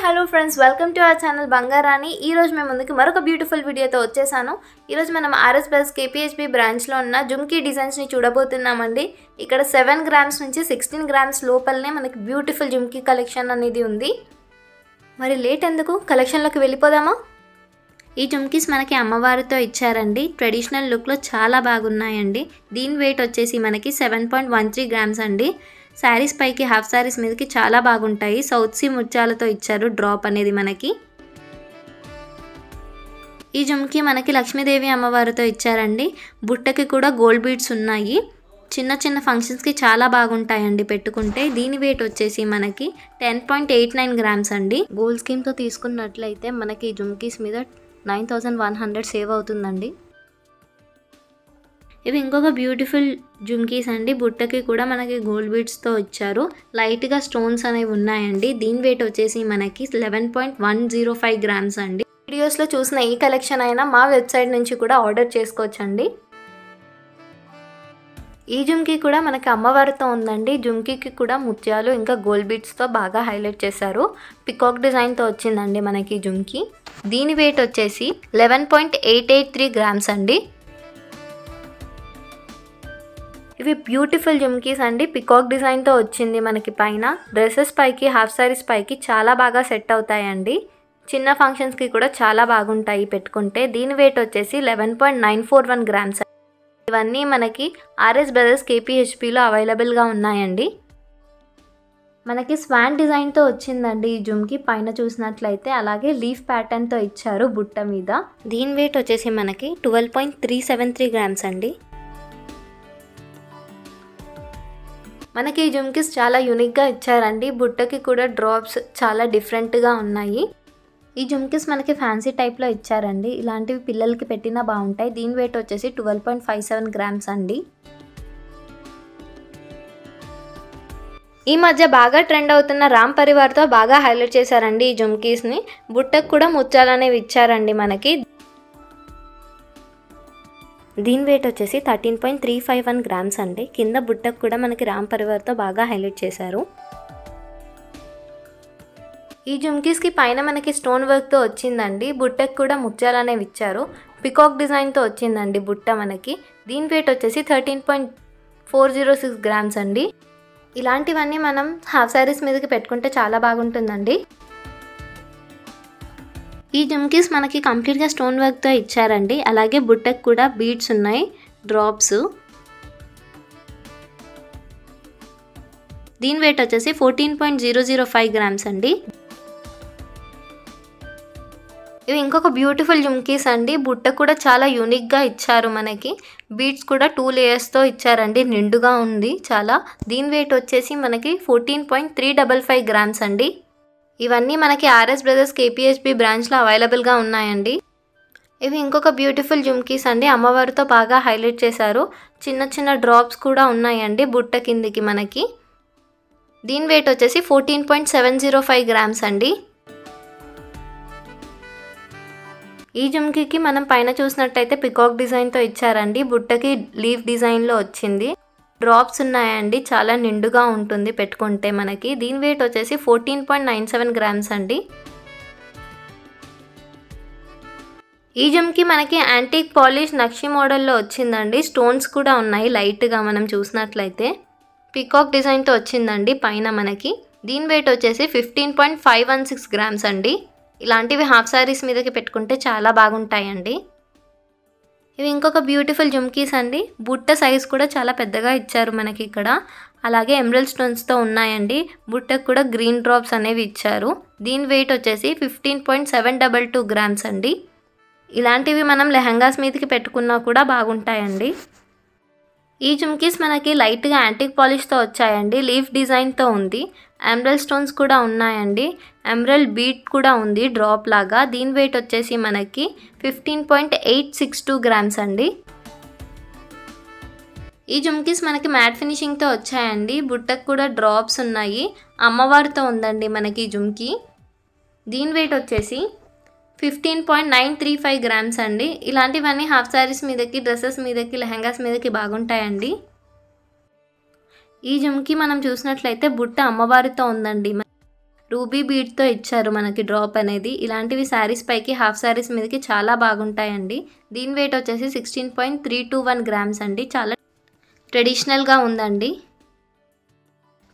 Hello friends, welcome to our channel Bangarani. ఈ రోజు మేము ముందుకు మరొక బ్యూటిఫుల్ వీడియోతో వచ్చేసాను. ఈ రోజు మనం ఆర్ఎస్ బ్రదర్స్ కేపీహెచ్బీ బ్రాంచ్లో ఉన్న జుమ్కీ డిజైన్స్ని చూడబోతున్నామండి. ఇక్కడ 7 గ్రామ్స్ నుంచి 16 గ్రామ్స్ లోపలనే మనకి బ్యూటిఫుల్ జుమ్కీ కలెక్షన్ అనేది ఉంది. మరి లేట్ ఎందుకు, కలెక్షన్లోకి వెళ్ళిపోదామా? ఈ జుమ్కీస్ మనకి అమ్మవారితో ఇచ్చారండి. ట్రెడిషనల్ లుక్లో చాలా బాగున్నాయండి. దీని వెయిట్ వచ్చేసి మనకి 7.13 గ్రామ్స్ అండి. శారీస్ పైకి హాఫ్ శారీస్ మీదకి చాలా బాగుంటాయి. సౌత్ సీ ముత్యాలతో ఇచ్చారు డ్రాప్ అనేది మనకి. ఈ జుమ్కీ మనకి లక్ష్మీదేవి అమ్మవారితో ఇచ్చారండి. బుట్టకి కూడా గోల్డ్ బీడ్స్ ఉన్నాయి. చిన్న చిన్న ఫంక్షన్స్కి చాలా బాగుంటాయండి పెట్టుకుంటే. దీని వెయిట్ వచ్చేసి మనకి 10.89 గ్రామ్స్ అండి. గోల్డ్ స్కీమ్తో తీసుకున్నట్లయితే మనకి ఈ జుమ్కీస్ మీద 9100 సేవ్ అవుతుందండి. ఇవి ఇంకొక బ్యూటిఫుల్ జుమ్కీస్ అండి. బుట్టకి కూడా మనకి గోల్డ్ బీడ్స్తో ఇచ్చారు. లైట్గా స్టోన్స్ అనేవి ఉన్నాయండి. దీని వెయిట్ వచ్చేసి మనకి 11.105 గ్రామ్స్ అండి. వీడియోస్లో చూసిన ఈ కలెక్షన్ అయినా మా వెబ్సైట్ నుంచి కూడా ఆర్డర్ చేసుకోవచ్చండి. ఈ జుమ్కీ కూడా మనకి అమ్మవారితో ఉందండి. జుమ్కీకి కూడా ముత్యాలు ఇంకా గోల్డ్ బీడ్స్తో బాగా హైలైట్ చేశారు. పికాక్ డిజైన్తో వచ్చిందండి మనకి జుమ్కీ. దీని వెయిట్ వచ్చేసి 11.883 గ్రామ్స్ అండి. ఇవి బ్యూటిఫుల్ జుమ్కీస్ అండి. పికాక్ డిజైన్తో వచ్చింది మనకి పైన. డ్రెస్సెస్ పైకి, హాఫ్ సారీస్ పైకి చాలా బాగా సెట్ అవుతాయండి. చిన్న ఫంక్షన్స్కి కూడా చాలా బాగుంటాయి పెట్టుకుంటే. దీని వెయిట్ వచ్చేసి 11.941 గ్రామ్స్. ఇవన్నీ మనకి ఆర్ఎస్ బ్రదర్స్ కేపీహెచ్బీలో అవైలబుల్గా ఉన్నాయండి. మనకి స్వాన్ డిజైన్తో వచ్చిందండి ఈ జుమ్కీ పైన చూసినట్లయితే. అలాగే లీఫ్ ప్యాటర్న్తో ఇచ్చారు బుట్ట మీద. దీని వెయిట్ వచ్చేసి మనకి 12.373 గ్రామ్స్ అండి. మనకి ఈ జుమ్కీస్ చాలా యూనిక్గా ఇచ్చారండి. బుట్టకి కూడా డ్రాప్స్ చాలా డిఫరెంట్గా ఉన్నాయి. ఈ జుమ్కీస్ మనకి ఫ్యాన్సీ టైప్లో ఇచ్చారండి. ఇలాంటివి పిల్లలకి పెట్టినా బాగుంటాయి. దీని వెయిట్ వచ్చేసి 12.57 గ్రామ్స్ అండి. ఈ మధ్య బాగా ట్రెండ్ అవుతున్న రామ్ పరివార్తో బాగా హైలైట్ చేశారండి ఈ జుమ్కీస్ని. బుట్టకు కూడా ముత్యాలు అనేవి ఇచ్చారండి మనకి. దీని వెయిట్ వచ్చేసి 13.351 గ్రామ్స్ అండి. కింద బుట్టకు కూడా మనకి రామ్ పరివార్తో బాగా హైలైట్ చేశారు. ఈ జుమ్కీస్కి పైన మనకి స్టోన్ వర్క్తో వచ్చిందండి. బుట్టకు కూడా ముత్యాలు అనేవి ఇచ్చారు. పికాక్ డిజైన్తో వచ్చిందండి బుట్ట మనకి. దీని వెయిట్ వచ్చేసి 13.406 గ్రామ్స్ అండి. ఇలాంటివన్నీ మనం హాఫ్ శారీస్ మీదకి పెట్టుకుంటే చాలా బాగుంటుందండి. ఈ జుమ్కీస్ మనకి కంప్లీట్గా స్టోన్ వర్క్తో ఇచ్చారండి. అలాగే బుట్టకు కూడా బీడ్స్ ఉన్నాయి, డ్రాప్స్. దీని వెయిట్ వచ్చేసి 14.005 గ్రామ్స్ అండి. ఇవి ఇంకొక బ్యూటిఫుల్ జుమ్కీస్ అండి. బుట్ట కూడా చాలా యూనిక్గా ఇచ్చారు మనకి. బీడ్స్ కూడా 2 లేయర్స్తో ఇచ్చారండి. నిండుగా ఉంది చాలా. దీని వెయిట్ వచ్చేసి మనకి 14.355 గ్రామ్స్ అండి. ఇవన్నీ మనకి ఆర్ఎస్ బ్రదర్స్ కేపీహెచ్బీ బ్రాంచ్లో అవైలబుల్గా ఉన్నాయండి. ఇవి ఇంకొక బ్యూటిఫుల్ జుమ్కీస్ అండి. అమ్మవారితో బాగా హైలైట్ చేశారు. చిన్న చిన్న డ్రాప్స్ కూడా ఉన్నాయండి బుట్ట కిందికి మనకి. దీని వెయిట్ వచ్చేసి 14.705 గ్రామ్స్ అండి. ఈ జుమ్కీకి మనం పైన చూసినట్టయితే పికాక్ డిజైన్తో ఇచ్చారండి. బుట్టకి లీఫ్ డిజైన్లో వచ్చింది. డ్రాప్స్ ఉన్నాయండి. చాలా నిండుగా ఉంటుంది పెట్టుకుంటే మనకి. దీని వెయిట్ వచ్చేసి 14.97 గ్రామ్స్ అండి. ఈ జుమ్కీ మనకి యాంటీక్ పాలిష్ నక్షి మోడల్లో వచ్చిందండి. స్టోన్స్ కూడా ఉన్నాయి లైట్గా మనం చూసినట్లయితే. పికాక్ డిజైన్తో వచ్చిందండి పైన మనకి. దీని వెయిట్ వచ్చేసి 15.516 గ్రామ్స్ అండి. ఇలాంటివి హాఫ్ శారీస్ మీదకి పెట్టుకుంటే చాలా బాగుంటాయండి. ఇవి ఇంకొక బ్యూటిఫుల్ జుమ్కీస్ అండి. బుట్ట సైజ్ కూడా చాలా పెద్దగా ఇచ్చారు మనకి ఇక్కడ. అలాగే ఎమరల్డ్ స్టోన్స్తో ఉన్నాయండి. బుట్టకు కూడా గ్రీన్ డ్రాప్స్ అనేవి ఇచ్చారు. దీని వెయిట్ వచ్చేసి 15.722 గ్రామ్స్ అండి. ఇలాంటివి మనం లెహంగాస్ మీదకి పెట్టుకున్నా కూడా బాగుంటాయండి. ఈ జుమ్కీస్ మనకి లైట్గా యాంటిక్ పాలిష్తో వచ్చాయండి. లీఫ్ డిజైన్తో ఉంది. ఎమరల్డ్ స్టోన్స్ కూడా ఉన్నాయండి. ఎమరల్డ్ బీట్ కూడా ఉంది డ్రాప్ లాగా. దీని వెయిట్ వచ్చేసి మనకి 15.862 గ్రామ్స్ అండి. ఈ జుమ్కీస్ మనకి మ్యాట్ ఫినిషింగ్తో వచ్చాయండి. బుట్టకు కూడా డ్రాప్స్ ఉన్నాయి. అమ్మవారితో ఉందండి మనకి జుమ్కీ. దీని వెయిట్ వచ్చేసి 15.935 గ్రామ్స్ అండి. ఇలాంటివన్నీ హాఫ్ శారీస్ మీదకి, డ్రెస్సెస్ మీదకి, లెహంగాస్ మీదకి బాగుంటాయండి. ఈ జుమ్కీ మనం చూసినట్లయితే బుట్ట అమ్మవారితో ఉందండి. రూబీ బీడ్తో ఇచ్చారు మనకి డ్రాప్ అనేది. ఇలాంటివి శారీస్ పైకి హాఫ్ శారీస్ మీదకి చాలా బాగుంటాయండి. దీని వెయిట్ వచ్చేసి 16.321 గ్రామ్స్ అండి. చాలా ట్రెడిషనల్గా ఉందండి.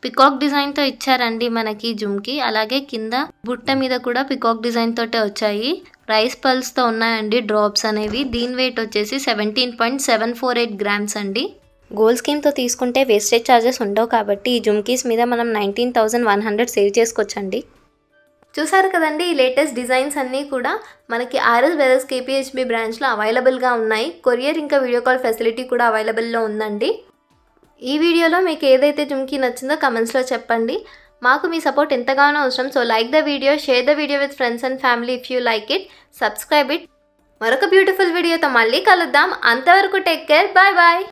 పికాక్ డిజైన్తో ఇచ్చారండి మనకి జుమ్కి. అలాగే కింద బుట్ట మీద కూడా పికాక్ డిజైన్ తోటే వచ్చాయి. రైస్ పల్స్తో ఉన్నాయండి డ్రాప్స్ అనేవి. దీని వెయిట్ వచ్చేసి 17.748 గ్రామ్స్ అండి. గోల్డ్ స్కీమ్తో తీసుకుంటే వేస్టేజ్ ఛార్జెస్ ఉండవు కాబట్టి ఈ జుమ్కీస్ మీద మనం 19,100 సేవ్ చేసుకోవచ్చండి. చూసారు కదండి, ఈ లేటెస్ట్ డిజైన్స్ అన్నీ కూడా మనకి ఆర్ఎస్ బ్రదర్స్ కేపీహెచ్బి బ్రాంచ్లో అవైలబుల్గా ఉన్నాయి. కొరియర్ ఇంకా వీడియో కాల్ ఫెసిలిటీ కూడా అవైలబుల్లో ఉందండి. ఈ వీడియోలో మీకు ఏదైతే జుమ్కీ నచ్చిందో కమెంట్స్లో చెప్పండి. మాకు మీ సపోర్ట్ ఎంతగానో అవసరం. So like the video, share the video with friends and family if you like it, subscribe it. మరొక బ్యూటిఫుల్ వీడియోతో మళ్ళీ కలుద్దాం. అంతవరకు టేక్ కేర్, బాయ్ బాయ్.